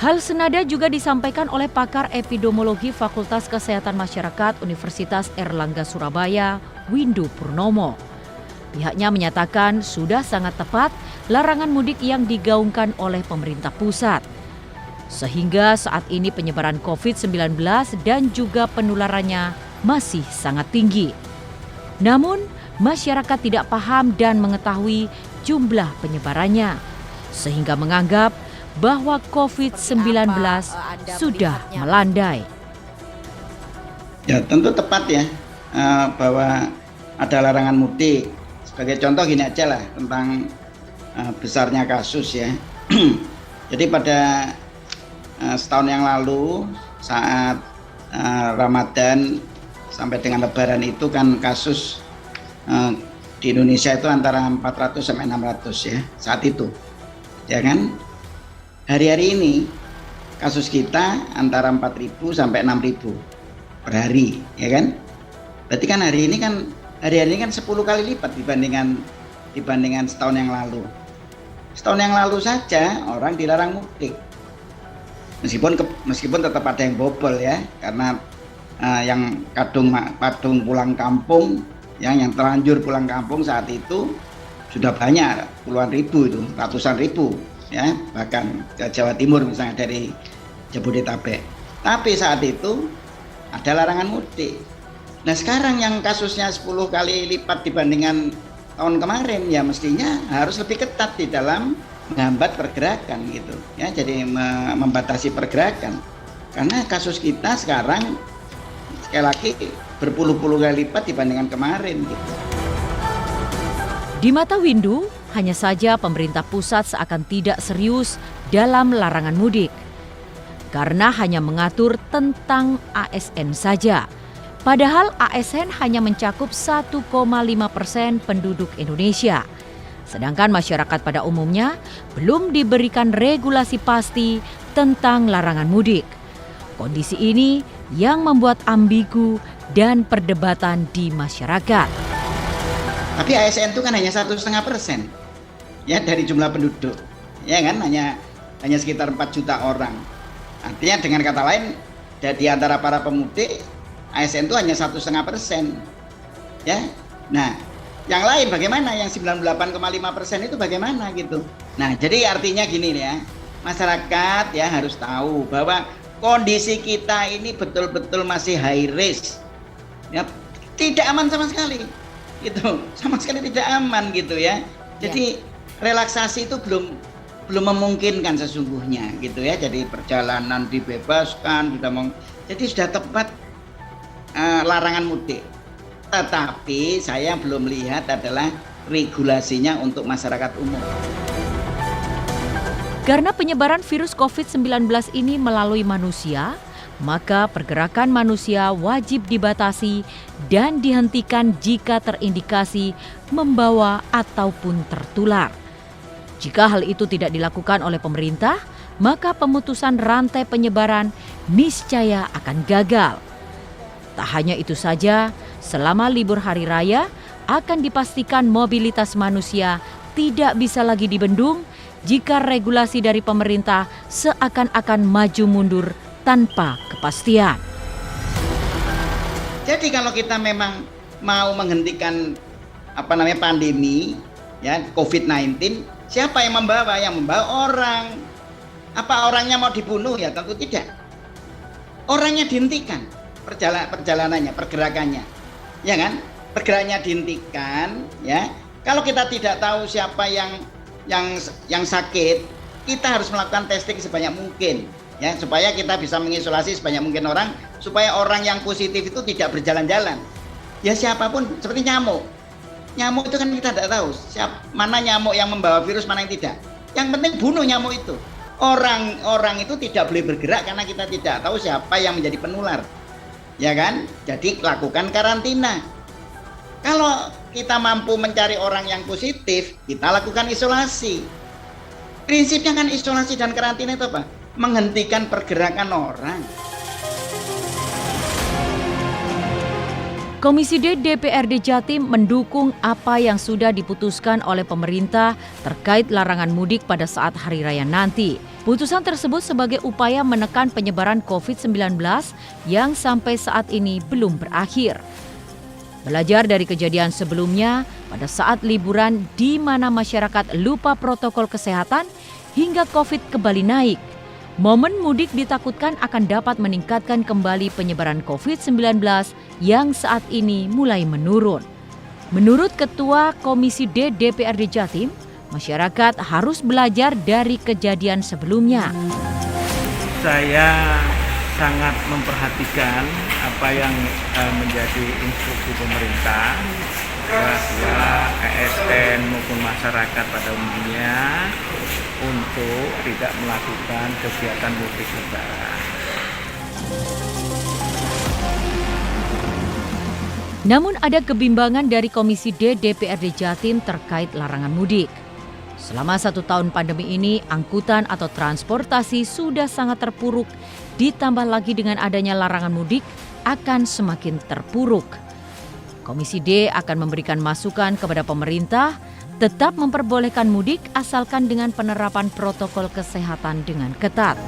Hal senada juga disampaikan oleh pakar epidemiologi Fakultas Kesehatan Masyarakat Universitas Airlangga Surabaya, Windu Purnomo. Pihaknya menyatakan sudah sangat tepat larangan mudik yang digaungkan oleh pemerintah pusat. Sehingga saat ini penyebaran COVID-19 dan juga penularannya masih sangat tinggi. Namun, masyarakat tidak paham dan mengetahui jumlah penyebarannya, sehingga menganggap bahwa COVID-19 sudah melandai. Ya tentu tepat ya bahwa ada larangan mudik. Sebagai contoh gini aja lah tentang besarnya kasus ya. Jadi pada setahun yang lalu saat Ramadan sampai dengan Lebaran itu kan kasus di Indonesia itu antara 400 sampai 600 ya saat itu. Ya kan? Hari-hari ini kasus kita antara 4.000 sampai 6.000 per hari, ya kan? Berarti kan hari ini kan 10 kali lipat dibandingkan setahun yang lalu. Setahun yang lalu saja orang dilarang mudik. Meskipun tetap ada yang bobol ya, karena yang kadung pulang kampung, yang terlanjur pulang kampung saat itu sudah banyak, puluhan ribu itu, ratusan ribu. Ya, bahkan ke Jawa Timur misalnya dari Jabodetabek. Tapi saat itu ada larangan mudik. Nah sekarang yang kasusnya 10 kali lipat dibandingkan tahun kemarin, ya mestinya harus lebih ketat di dalam menghambat pergerakan gitu. Ya, jadi membatasi pergerakan. Karena kasus kita sekarang sekali lagi berpuluh-puluh kali lipat dibandingkan kemarin gitu. Di mata Windu, hanya saja pemerintah pusat seakan tidak serius dalam larangan mudik. Karena hanya mengatur tentang ASN saja. Padahal ASN hanya mencakup 1,5% penduduk Indonesia. Sedangkan masyarakat pada umumnya belum diberikan regulasi pasti tentang larangan mudik. Kondisi ini yang membuat ambigu dan perdebatan di masyarakat. Tapi ASN itu kan hanya 1,5% ya dari jumlah penduduk, ya kan hanya sekitar 4 juta orang. Artinya dengan kata lain, di antara para pemudik ASN itu hanya 1,5%, ya. Nah, yang lain bagaimana? Yang 98,5% itu bagaimana gitu? Nah, jadi artinya gini ya, masyarakat ya harus tahu bahwa kondisi kita ini betul-betul masih high risk, ya, tidak aman sama sekali. Gitu, sama sekali tidak aman gitu ya. Jadi relaksasi itu belum memungkinkan sesungguhnya gitu ya. Jadi perjalanan dibebaskan, jadi sudah tepat larangan mudik. Tetapi saya belum lihat adalah regulasinya untuk masyarakat umum. Karena penyebaran virus COVID-19 ini melalui manusia, maka pergerakan manusia wajib dibatasi dan dihentikan jika terindikasi membawa ataupun tertular. Jika hal itu tidak dilakukan oleh pemerintah, maka pemutusan rantai penyebaran niscaya akan gagal. Tak hanya itu saja, selama libur hari raya akan dipastikan mobilitas manusia tidak bisa lagi dibendung jika regulasi dari pemerintah seakan-akan maju mundur tanpa kepastian. Jadi kalau kita memang mau menghentikan pandemi ya COVID-19, siapa yang membawa? Yang membawa orang. Apa orangnya mau dibunuh? Ya tentu tidak. Orangnya dihentikan perjalanannya, pergerakannya. Ya kan? Pergerakannya dihentikan ya. Kalau kita tidak tahu siapa yang sakit, kita harus melakukan testing sebanyak mungkin. Ya, supaya kita bisa mengisolasi sebanyak mungkin orang, supaya orang yang positif itu tidak berjalan-jalan. Ya siapapun, seperti nyamuk. Nyamuk itu kan kita tidak tahu mana nyamuk yang membawa virus, mana yang tidak. Yang penting bunuh nyamuk itu. Orang itu tidak boleh bergerak karena kita tidak tahu siapa yang menjadi penular. Ya kan? Jadi lakukan karantina. Kalau kita mampu mencari orang yang positif, kita lakukan isolasi. Prinsipnya kan isolasi dan karantina itu apa? Menghentikan pergerakan orang. Komisi D DPRD Jatim mendukung apa yang sudah diputuskan oleh pemerintah terkait larangan mudik pada saat hari raya nanti. Putusan tersebut sebagai upaya menekan penyebaran COVID-19 yang sampai saat ini belum berakhir. Belajar dari kejadian sebelumnya, pada saat liburan di mana masyarakat lupa protokol kesehatan hingga COVID kembali naik, momen mudik ditakutkan akan dapat meningkatkan kembali penyebaran COVID-19 yang saat ini mulai menurun. Menurut Ketua Komisi D DPRD Jatim, masyarakat harus belajar dari kejadian sebelumnya. Saya sangat memperhatikan apa yang menjadi instruksi pemerintah bahwa ASN maupun masyarakat pada umumnya untuk tidak melakukan kegiatan mudik lebaran. Namun ada kebimbangan dari Komisi D DPRD Jatim terkait larangan mudik. Selama 1 tahun pandemi ini, angkutan atau transportasi sudah sangat terpuruk. Ditambah lagi dengan adanya larangan mudik, akan semakin terpuruk. Komisi D akan memberikan masukan kepada pemerintah, tetap memperbolehkan mudik asalkan dengan penerapan protokol kesehatan dengan ketat.